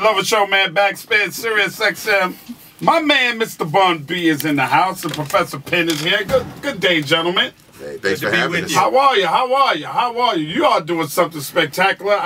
Love a show, man. Backspin, Sirius XM. My man, Mr. Bun B, is in the house, and Professor Penn is here. Good day, gentlemen. Hey, thanks for having us. How are you? How are you? How are you? You are doing something spectacular.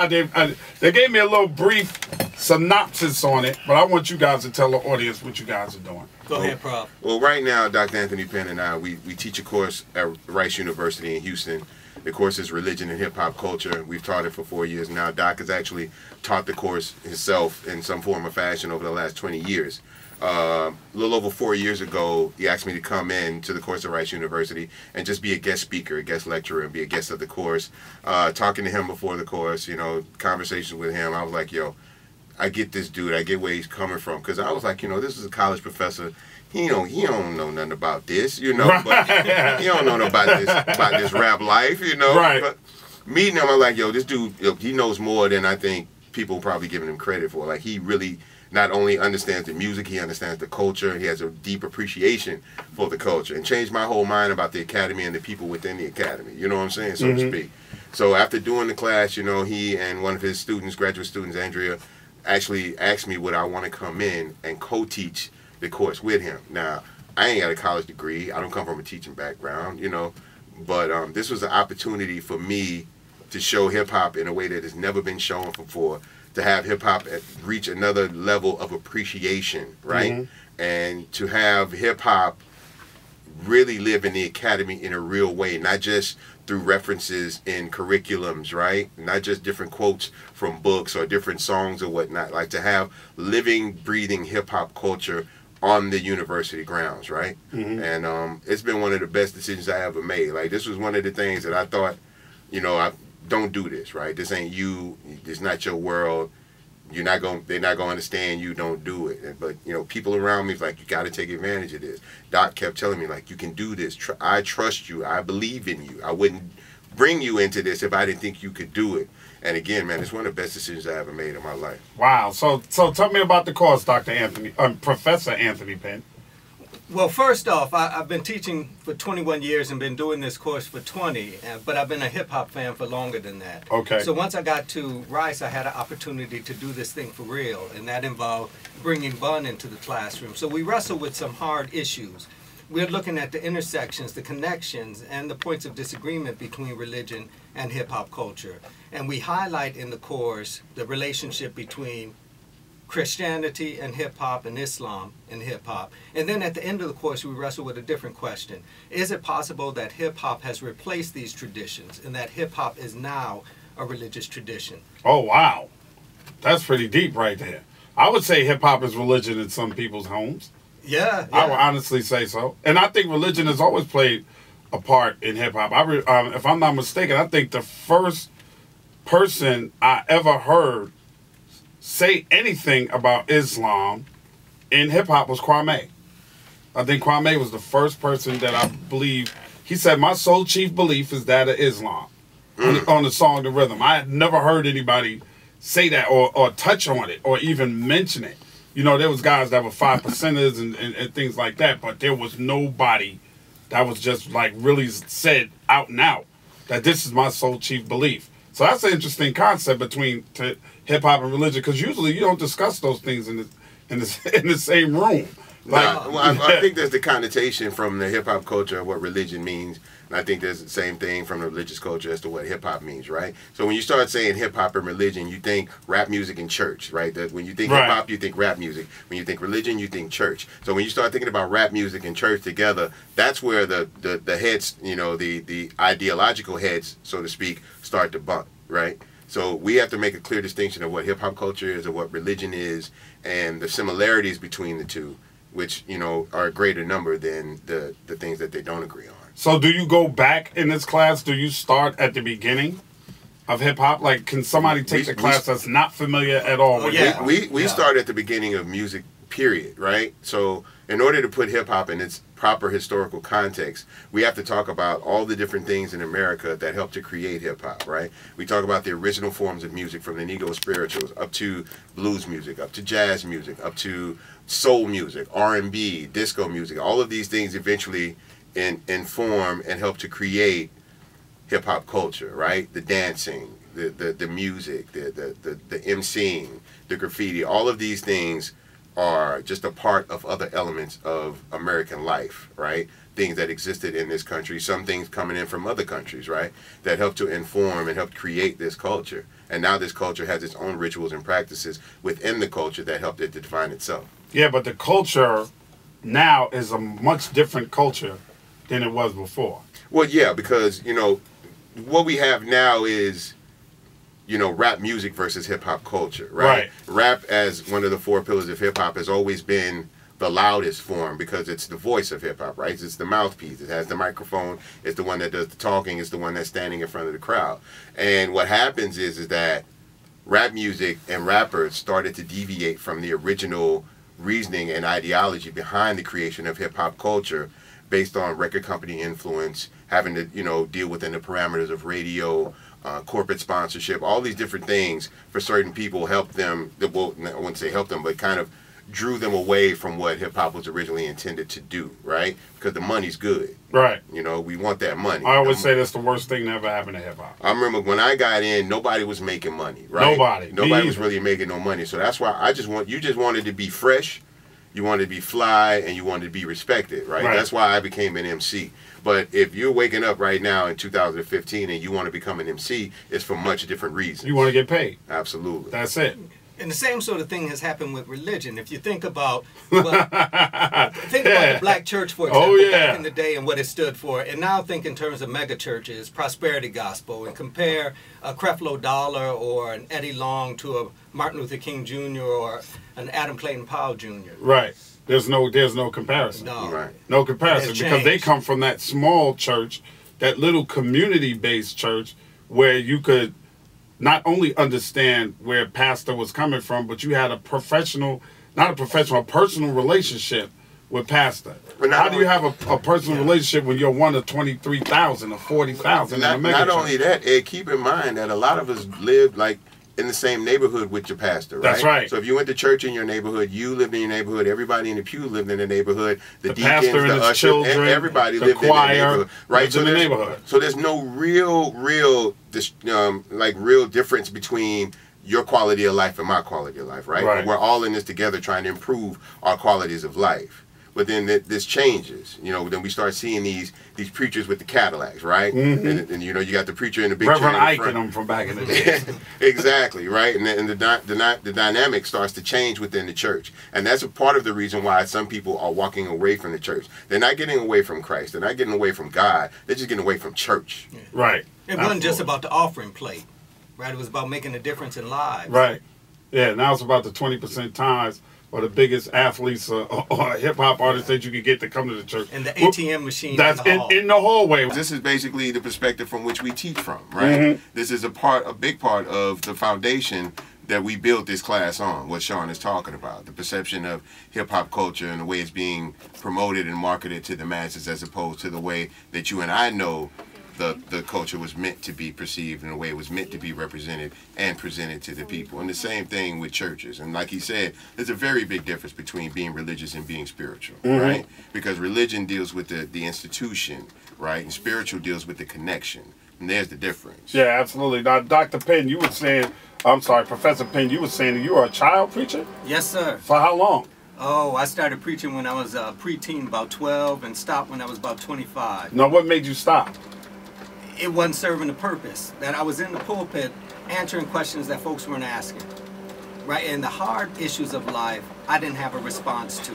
They gave me a little brief synopsis on it, but I want you guys to tell the audience what you guys are doing. Go ahead, Prof. Well, right now, Dr. Anthony Penn and I, we teach a course at Rice University in Houston. The course is Religion and Hip Hop Culture. We've taught it for 4 years now. Doc has actually taught the course himself in some form or fashion over the last 20 years. A little over 4 years ago, he asked me to come in to the course at Rice University and just be a guest speaker, a guest lecturer, and be a guest of the course. Talking to him before the course, you know, conversations with him, I was like, yo, I get this dude. I get where he's coming from. Because I was like, you know, this is a college professor. He don't know nothing about this, you know. Right. But he don't know about this rap life, you know. Right. But meeting him, I'm like, yo, this dude, he knows more than I think people probably giving him credit for. Like, he really not only understands the music, he understands the culture. He has a deep appreciation for the culture, and changed my whole mind about the academy and the people within the academy. You know what I'm saying, so to speak. So after doing the class, you know, he and one of his students, graduate students, Andrea, actually asked me would I want to come in and co-teach the course with him. Now, I ain't got a college degree. I don't come from a teaching background, you know, but this was an opportunity for me to show hip-hop in a way that has never been shown before, to have hip-hop reach another level of appreciation, right? And to have hip-hop really live in the academy in a real way, not just through references in curriculums, right? Not just different quotes from books or different songs or whatnot. Like, to have living, breathing hip-hop culture on the university grounds, right? And it's been one of the best decisions I ever made. Like, this was one of the things that I thought, you know, don't do this, right? This ain't you. It's not your world. They're not gonna understand you. Don't do it. But you know, people around me was like, you got to take advantage of this. Doc kept telling me, like, you can do this. I trust you. I believe in you. I wouldn't bring you into this if I didn't think you could do it. And again, man, it's one of the best decisions I ever made in my life. Wow. So tell me about the course, Professor Anthony Penn. Well, first off, I've been teaching for 21 years and been doing this course for 20, but I've been a hip-hop fan for longer than that. Okay. So once I got to Rice, I had an opportunity to do this thing for real, and that involved bringing Bun into the classroom. So we wrestle with some hard issues. We're looking at the intersections, the connections, and the points of disagreement between religion and hip-hop culture. And we highlight in the course the relationship between Christianity and hip-hop and Islam and hip-hop. And then at the end of the course, we wrestle with a different question. Is it possible that hip-hop has replaced these traditions and that hip-hop is now a religious tradition? Oh, wow. That's pretty deep right there. I would say hip-hop is religion in some people's homes. Yeah. I would honestly say so. And I think religion has always played a part in hip-hop. If I'm not mistaken, I think the first person I ever heard say anything about Islam in hip-hop was Kwame. I think Kwame was the first person that I believe, he said, my sole chief belief is that of Islam on the song The Rhythm. I had never heard anybody say that or touch on it or even mention it. You know, there was guys that were 5%ers and things like that, but there was nobody that was just like really said out and out that this is my sole chief belief. So that's an interesting concept between hip-hop and religion, because usually you don't discuss those things in the same room. Like, well, I think there's the connotation from the hip-hop culture of what religion means, and I think there's the same thing from the religious culture as to what hip-hop means, right? So when you start saying hip-hop and religion, you think rap music and church, right? That when you think hip-hop, you think rap music. When you think religion, you think church. So when you start thinking about rap music and church together, that's where the heads, you know, the ideological heads, so to speak, start to bump, right? So we have to make a clear distinction of what hip-hop culture is and what religion is, and the similarities between the two, which, you know, are a greater number than the things that they don't agree on. So do you go back in this class? Do you start at the beginning of hip-hop? Like, can somebody take the class that's not familiar at all with hip-hop? We start at the beginning of music, period, right? So in order to put hip-hop in its proper historical context, we have to talk about all the different things in America that helped to create hip-hop, right? We talk about the original forms of music, from the Negro spirituals up to blues music, up to jazz music, up to soul music, R&B, disco music. All of these things eventually inform and help to create hip-hop culture, right? The dancing, the music, the emceeing, the graffiti, all of these things are just a part of other elements of American life, right? Things that existed in this country, some things coming in from other countries, right? That help to inform and help create this culture. And now this culture has its own rituals and practices within the culture that helped it to define itself. Yeah, but the culture now is a much different culture than it was before. Well, yeah, because, you know, what we have now is, you know, rap music versus hip-hop culture, right? Rap, as one of the four pillars of hip-hop, has always been the loudest form because it's the voice of hip-hop, right? It's the mouthpiece. It has the microphone. It's the one that does the talking. It's the one that's standing in front of the crowd. And what happens is that rap music and rappers started to deviate from the original reasoning and ideology behind the creation of hip-hop culture based on record company influence, having to, you know, deal within the parameters of radio, corporate sponsorship, all these different things for certain people helped them, well, I wouldn't say help them, but kind of drew them away from what hip-hop was originally intended to do, right? Because the money's good. Right. You know, we want that money. I always say that's the worst thing that ever happened to hip-hop. I remember when I got in, nobody was making money, right? Nobody was really making no money. So that's why you just wanted to be fresh, you wanted to be fly, and you wanted to be respected, right? That's why I became an MC. But if you're waking up right now in 2015 and you want to become an MC, it's for much different reasons. You want to get paid. Absolutely. That's it. And the same sort of thing has happened with religion. If you think about, about the black church, for example, back in the day and what it stood for, and now think in terms of mega churches, prosperity gospel, and compare a Creflo Dollar or an Eddie Long to a Martin Luther King Jr. or an Adam Clayton Powell Jr. Right. There's no comparison. No. Right. No comparison because they come from that small church, that little community-based church where you could not only understand where pastor was coming from, but you had a personal relationship with pastor. How do you have a personal relationship when you're one of 23,000 or 40,000 in a mega church? Not only that, Ed, keep in mind that a lot of us lived like in the same neighborhood with your pastor, right? That's right. So if you went to church in your neighborhood, you lived in your neighborhood, everybody in the pew lived in the neighborhood, the deacons, pastor and the his ushers, children, everybody the lived choir, in the neighborhood, right? So the neighborhood. So there's no real difference between your quality of life and my quality of life, right? We're all in this together trying to improve our qualities of life. But then this changes, you know. Then we start seeing these preachers with the Cadillacs, right? And you know, you got the preacher in the big Reverend chair in Ike front. and them from back in the day. Exactly, right? And the dynamic starts to change within the church, and that's a part of the reason why some people are walking away from the church. They're not getting away from Christ. They're not getting away from God. They're just getting away from church. Right. It wasn't just about the offering plate, right? It was about making a difference in lives. Right. Yeah. Now it's about the 20% tithes or the biggest athletes or hip-hop artists that you could get to come to the church. And the ATM machine that's in the hallway. This is basically the perspective from which we teach from, right? This is a big part of the foundation that we built this class on, what Sean is talking about, the perception of hip-hop culture and the way it's being promoted and marketed to the masses as opposed to the way that you and I know the culture was meant to be perceived and the way it was meant to be represented and presented to the people. And the same thing with churches. And like he said, there's a very big difference between being religious and being spiritual, right? Because religion deals with the institution, right? And spiritual deals with the connection. And there's the difference. Yeah, absolutely. Now, Dr. Penn, you were saying, Professor Penn, you were saying that you were a child preacher? Yes, sir. For how long? Oh, I started preaching when I was a preteen, about 12, and stopped when I was about 25. Now, what made you stop? It wasn't serving the purpose. That I was in the pulpit answering questions that folks weren't asking, right? And the hard issues of life, I didn't have a response to,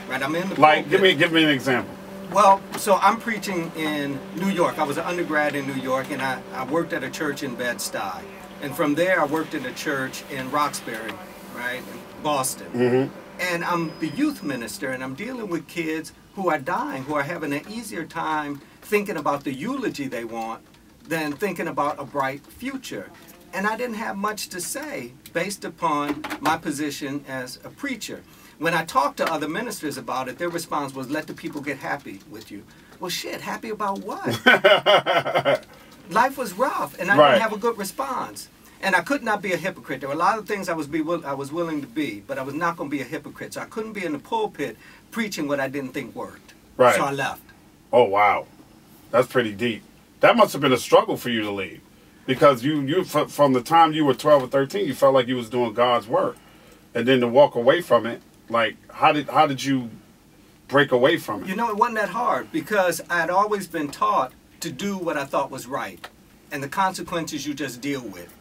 right? I'm in the pulpit. Give me an example. Well, so I'm preaching in New York. I was an undergrad in New York, and I worked at a church in Bed-Stuy. And from there, I worked at a church in Roxbury, right, in Boston. And I'm the youth minister, and I'm dealing with kids who are dying, who are having an easier time thinking about the eulogy they want than thinking about a bright future. And I didn't have much to say based upon my position as a preacher. When I talked to other ministers about it, their response was, let the people get happy with you. Well, shit, happy about what? Life was rough, and I didn't have a good response. And I could not be a hypocrite. There were a lot of things I was willing to be, but I was not going to be a hypocrite. So I couldn't be in the pulpit preaching what I didn't think worked. Right. So I left. Oh, wow. That's pretty deep. That must have been a struggle for you to leave. because from the time you were 12 or 13, you felt like you was doing God's work, and then to walk away from it, like how did you break away from it? You know, it wasn't that hard because I had always been taught to do what I thought was right, and the consequences you just deal with.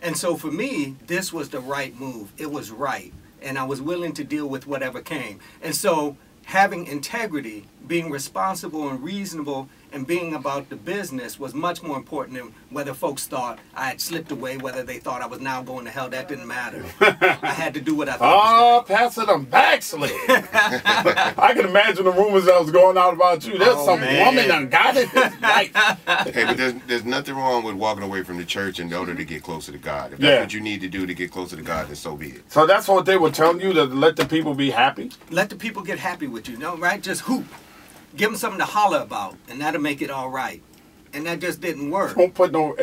And so for me, this was the right move. It was right, and I was willing to deal with whatever came. And so having integrity, being responsible and reasonable, and being about the business was much more important than whether folks thought I had slipped away, whether they thought I was now going to hell. That didn't matter. I had to do what I thought was right. Pastor them backslid. I can imagine the rumors that was going out about you. There's some woman done got it. Hey, but there's nothing wrong with walking away from the church in order to get closer to God. If that's what you need to do to get closer to God, then so be it. So that's what they were telling you, to let the people be happy? Let the people get happy with you, no, right? Just hoop. Give them something to holler about, and that'll make it all right. And that just didn't work. They don't put no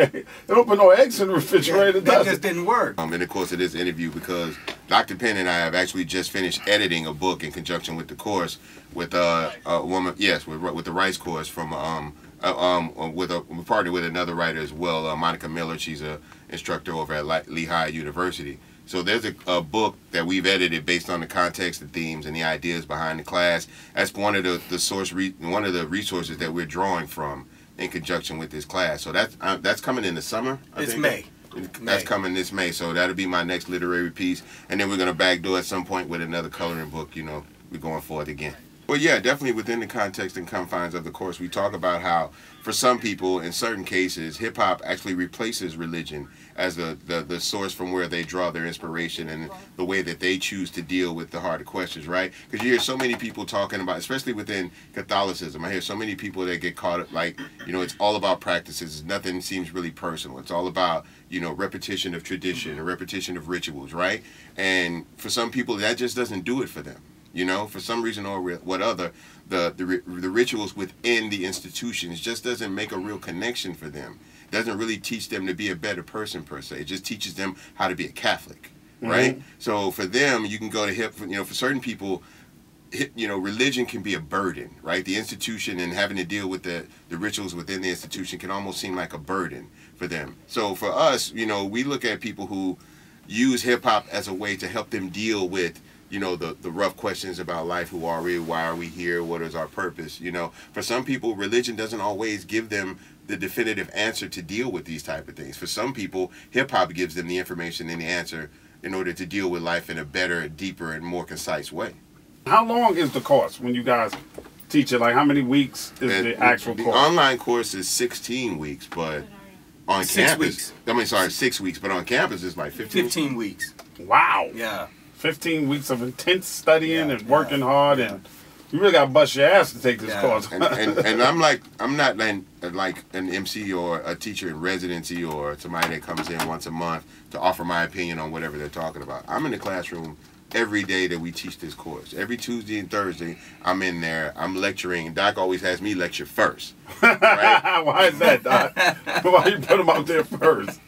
eggs in the refrigerator. That just didn't work. In the course of this interview, because Dr. Penn and I have actually just finished editing a book in conjunction with the course with a woman, with the Rice course from we partnered with another writer as well, Monica Miller. She's an instructor over at Lehigh University. So there's a book that we've edited based on the context, the themes, and the ideas behind the class. That's one of one of the resources that we're drawing from in conjunction with this class. So that's coming in the summer. It's May. That's coming this May. So that'll be my next literary piece, and then we're gonna backdoor at some point with another coloring book. You know, we're going for it again. But yeah, definitely within the context and confines of the course, we talk about how, for some people, in certain cases, hip-hop actually replaces religion as the source from where they draw their inspiration and the way that they choose to deal with the harder questions, right? Because you hear so many people talking about, especially within Catholicism, I hear so many people that get caught up, like, you know, it's all about practices. Nothing seems really personal. It's all about, you know, repetition of tradition, a repetition of rituals, right? And for some people, that just doesn't do it for them. You know, for some reason or what other, the rituals within the institutions just doesn't make a real connection for them. It doesn't really teach them to be a better person per se. It just teaches them how to be a Catholic, right? So for them, you can go to you know, for certain people, you know, religion can be a burden, right? The institution and having to deal with the rituals within the institution can almost seem like a burden for them. So for us, you know, we look at people who use hip hop as a way to help them deal with, you know, the rough questions about life. Who are we? Why are we here? What is our purpose? You know, for some people, religion doesn't always give them the definitive answer to deal with these type of things. For some people, hip-hop gives them the information and the answer in order to deal with life in a better, deeper, and more concise way. How long is the course when you guys teach it? Like, how many weeks is the actual course? The online course is 16 weeks, but on 6 weeks. I mean, sorry, 6 weeks, but on campus it's like 15 weeks. Wow. Yeah. 15 weeks of intense studying and working hard, and you really got to bust your ass to take this course. and I'm not like an MC or a teacher in residency or somebody that comes in once a month to offer my opinion on whatever they're talking about. I'm in the classroom every day that we teach this course. Every Tuesday and Thursday, I'm in there. I'm lecturing. Doc always has me lecture first. Right? Why is that, Doc? Why you put him out there first?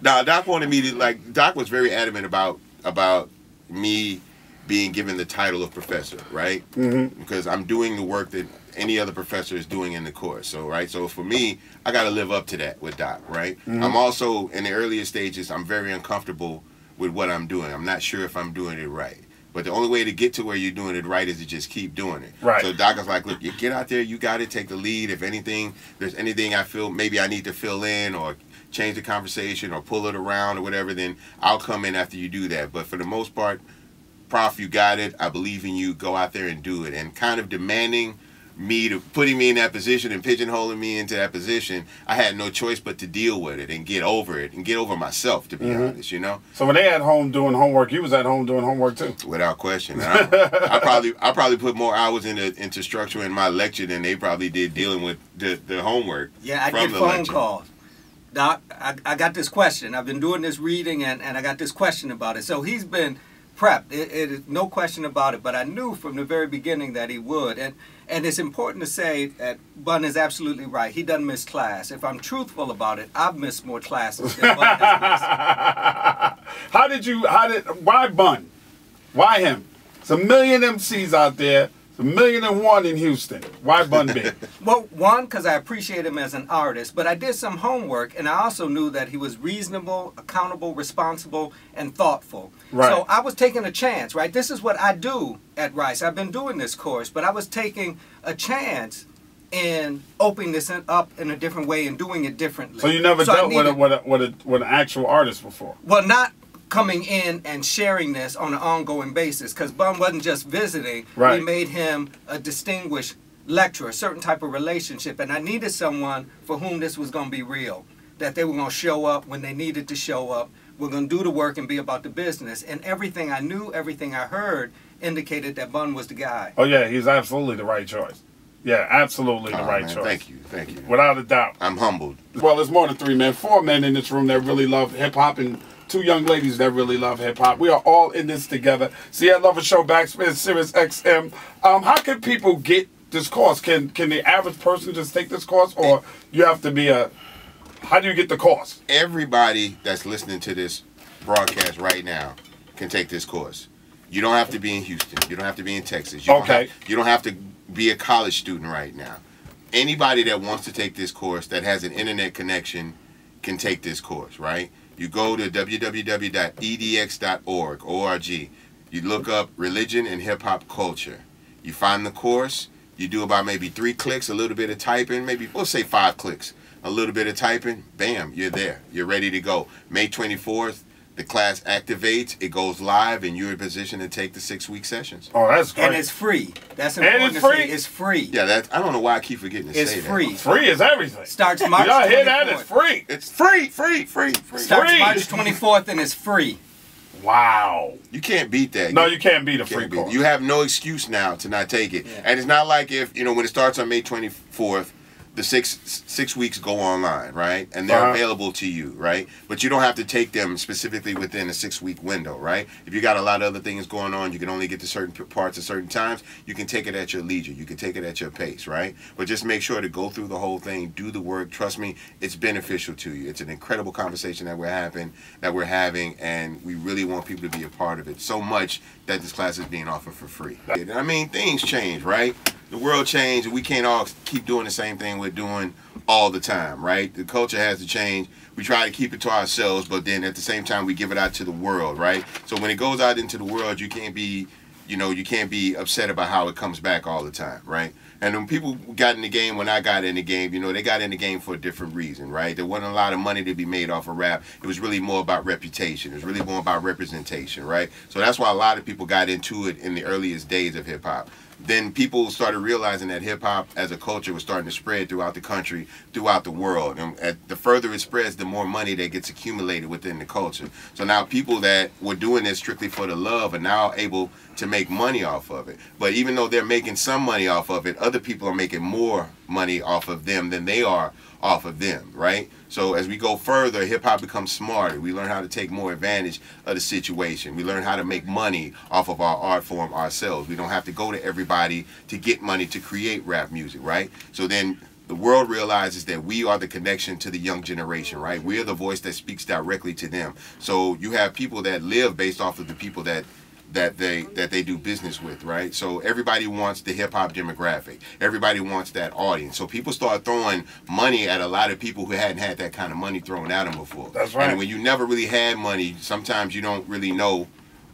Nah, Doc wanted me to, Doc was very adamant about me being given the title of professor, right? Because I'm doing the work that any other professor is doing in the course. So, right? So for me, I got to live up to that with Doc, right? I'm also, in the earlier stages, I'm very uncomfortable with what I'm doing. I'm not sure if I'm doing it right. But the only way to get to where you're doing it right is to just keep doing it. Right. So Doc is like, look, you get out there, you got to take the lead. If there's anything I feel maybe I need to fill in or change the conversation or pull it around or whatever, then I'll come in after you do that. But for the most part, Prof, you got it. I believe in you. Go out there and do it. And kind of demanding me to putting me in that position and pigeonholing me into that position, I had no choice but to deal with it and get over it and get over myself, to be honest, you know? So when they at home doing homework, you was at home doing homework too? Without question. I probably put more hours into structuring my lecture than they probably did dealing with the homework. Yeah, I get phone calls. Doc, I got this question. I've been doing this reading and I got this question about it. So he's been prepped. It is no question about it, but I knew from the very beginning that he would. And it's important to say that Bun is absolutely right. He doesn't miss class. If I'm truthful about it, I've missed more classes than Bun has missed. Why Bun? Why him? There's a million MCs out there. 1,000,001 in Houston. Why Bun B? Well, one, because I appreciate him as an artist, but I did some homework, and I also knew that he was reasonable, accountable, responsible, and thoughtful. Right. So I was taking a chance, right? This is what I do at Rice. I've been doing this course, but I was taking a chance in opening this up in a different way and doing it differently. So you never dealt with an actual artist before? Well, not coming in and sharing this on an ongoing basis, because Bun wasn't just visiting. Right. We made him a distinguished lecturer, a certain type of relationship, and I needed someone for whom this was going to be real, that they were going to show up when they needed to show up. We're going to do the work and be about the business. And everything I knew, everything I heard indicated that Bun was the guy. Oh yeah, he's absolutely the right choice. Yeah, absolutely the right choice. Thank you, thank you. Without a doubt. I'm humbled. Well, there's more than 3 men, 4 men in this room that really love hip hop, and 2 young ladies that really love hip hop. We are all in this together. See, I love a show Backspin Sirius XM. How can people get this course? Can the average person just take this course, or you have to be a? How do you get the course? Everybody that's listening to this broadcast right now can take this course. You don't have to be in Houston. You don't have to be in Texas. You don't have to be a college student right now. Anybody that wants to take this course that has an internet connection can take this course, right? You go to www.edx.org. You look up religion and hip hop culture. You find the course. You do about maybe 3 clicks, a little bit of typing, maybe we'll say 5 clicks, a little bit of typing, bam, you're there. You're ready to go. May 24th, the class activates, it goes live, and you're in position to take the 6-week sessions. Oh, that's great. And it's free. That's important. And it's free? It's free. Yeah, I don't know why I keep forgetting to say that. It's free. Free is everything. Starts March 24th. Y'all hear that? It's free. It's free. Starts Free. March 24th and it's free. Wow. You can't beat that. No, you can't beat a free course. You have no excuse now to not take it. Yeah. And it's not like if, when it starts on May 24th, the six weeks go online, right? And they're available to you, right? But you don't have to take them specifically within a 6-week window, right? If you got a lot of other things going on, you can only get to certain parts at certain times, you can take it at your leisure. You can take it at your pace, right? But just make sure to go through the whole thing, do the work. Trust me, it's beneficial to you. It's an incredible conversation that we're having, and we really want people to be a part of it so much that this class is being offered for free. I mean, things change, right? The world changed, and we can't all keep doing the same thing we're doing all the time, right? The culture has to change. We try to keep it to ourselves, but then at the same time, we give it out to the world, right? So when it goes out into the world, you can't be, you can't be upset about how it comes back all the time, right? And when people got in the game, when I got in the game, they got in the game for a different reason, right? There wasn't a lot of money to be made off of rap. It was really more about reputation. It was really more about representation, right? So that's why a lot of people got into it in the earliest days of hip-hop. Then people started realizing that hip-hop as a culture was starting to spread throughout the country, throughout the world. And the further it spreads, the more money that gets accumulated within the culture. So now people that were doing this strictly for the love are now able to make money off of it. But even though they're making some money off of it, other people are making more money off of them than they are off of them, right? So as we go further, hip-hop becomes smarter. We learn how to take more advantage of the situation. We learn how to make money off of our art form ourselves. We don't have to go to everybody to get money to create rap music, right? So then the world realizes that we are the connection to the young generation, right? We are the voice that speaks directly to them. So you have people that live based off of the people that they do business with, right? So everybody wants the hip-hop demographic. Everybody wants that audience. So people start throwing money at a lot of people who hadn't had that kind of money thrown at them before. That's right. And when you never really had money, sometimes you don't really know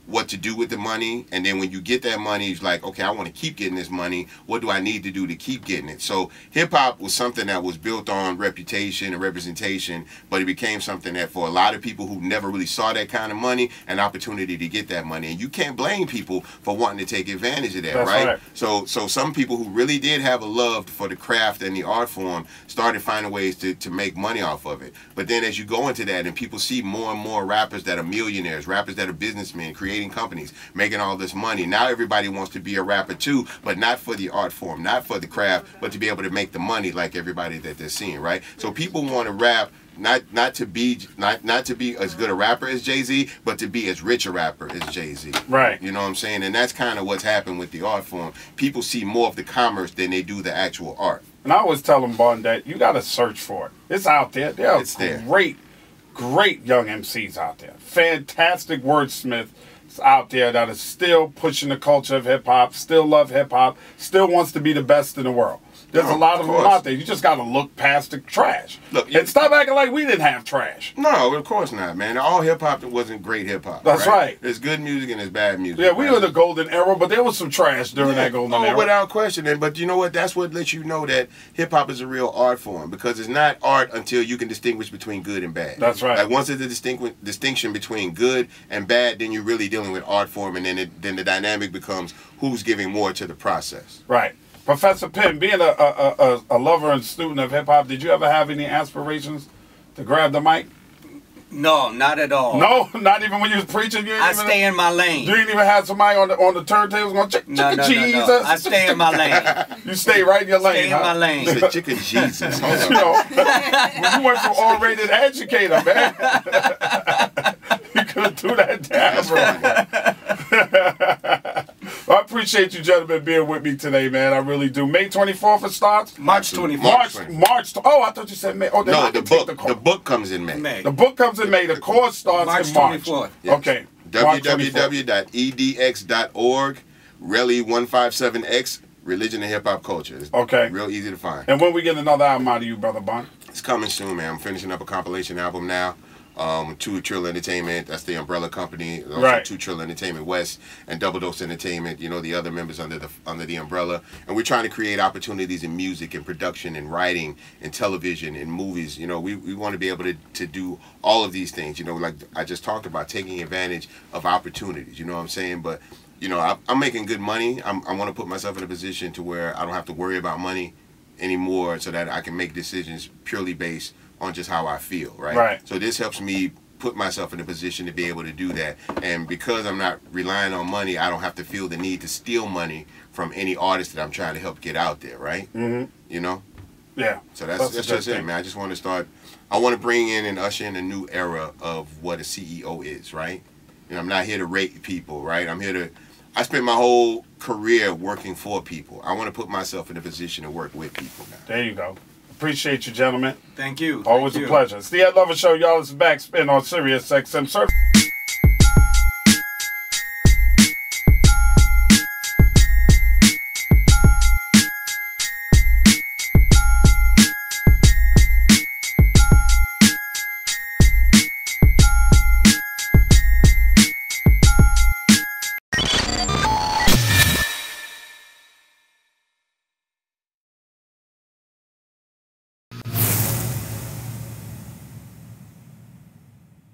what to do with the money, and then when you get that money, it's like, okay, I want to keep getting this money. What do I need to do to keep getting it? So hip-hop was something that was built on reputation and representation, but it became something that for a lot of people who never really saw that kind of money, an opportunity to get that money. And you can't blame people for wanting to take advantage of that, right? So some people who really did have a love for the craft and the art form started finding ways to make money off of it. But then as you go into that and people see more and more rappers that are millionaires, rappers that are businessmen, creating companies, making all this money. Now everybody wants to be a rapper too, but not for the art form, not for the craft, but to be able to make the money like everybody that they're seeing, right? So people want to rap not to be as good a rapper as Jay-Z, but to be as rich a rapper as Jay-Z. Right. You know what I'm saying? And that's kind of what's happened with the art form. People see more of the commerce than they do the actual art. And I always tell them, Bun, that you got to search for it. It's out there. There are great young MCs out there. Fantastic wordsmith. out there that is still pushing the culture of hip hop, still love hip hop, still wants to be the best in the world. There's a lot of them out there. You just got to look past the trash. Look, and stop acting like we didn't have trash. No, of course not, man. All hip-hop wasn't great hip-hop. That's right. There's good music and there's bad music. Yeah, we were in the golden era, but there was some trash during that golden era. Without question. But you know what? That's what lets you know that hip-hop is a real art form, because it's not art until you can distinguish between good and bad. That's right. Like once there's a distinction between good and bad, then you're really dealing with art form, and then the dynamic becomes who's giving more to the process. Right. Professor Penn, being a lover and student of hip-hop, did you ever have any aspirations to grab the mic? No, not at all. No? Not even when you was preaching? I stay in my lane. You didn't even have somebody on the turntables going, chicka Jesus? No. I stay in my lane. You stay right in your lane, Stay in my lane. You said chicka Jesus. You know, you went from R-rated educator, man. You couldn't do that damn, bro. I appreciate you gentlemen being with me today, man. I really do. May 24th it starts? March 24th. March. Oh, I thought you said May. Oh, no, the book comes in May. The book comes in May. The course starts in March. 24th. Yes. Okay. www.edx.org, Relly 157X, Religion and Hip Hop Culture. It's real easy to find. And when we get another album out of you, Brother Bun? It's coming soon, man. I'm finishing up a compilation album now. 2 Trill Entertainment, that's the umbrella company. Also 2 Trill Entertainment West and Double Dose Entertainment, you know, the other members under the umbrella. And we're trying to create opportunities in music and production and writing and television and movies. You know, we want to be able to do all of these things, you know, like I just talked about, taking advantage of opportunities, you know what I'm saying? But, you know, I'm making good money. I want to put myself in a position to where I don't have to worry about money anymore, so that I can make decisions purely based on just how I feel, right? So this helps me put myself in a position to be able to do that. And because I'm not relying on money, I don't have to feel the need to steal money from any artist that I'm trying to help get out there, right? You know? Yeah. So that's just it, man. I just want to start, I want to bring in and usher in a new era of what a CEO is, right? You know, I'm not here to rate people, right? I spent my whole career working for people. I want to put myself in a position to work with people now. There you go. Appreciate you, gentlemen. Thank you. Always a pleasure. It's the Ed Lover Show, y'all. It's back spin on Sirius XM.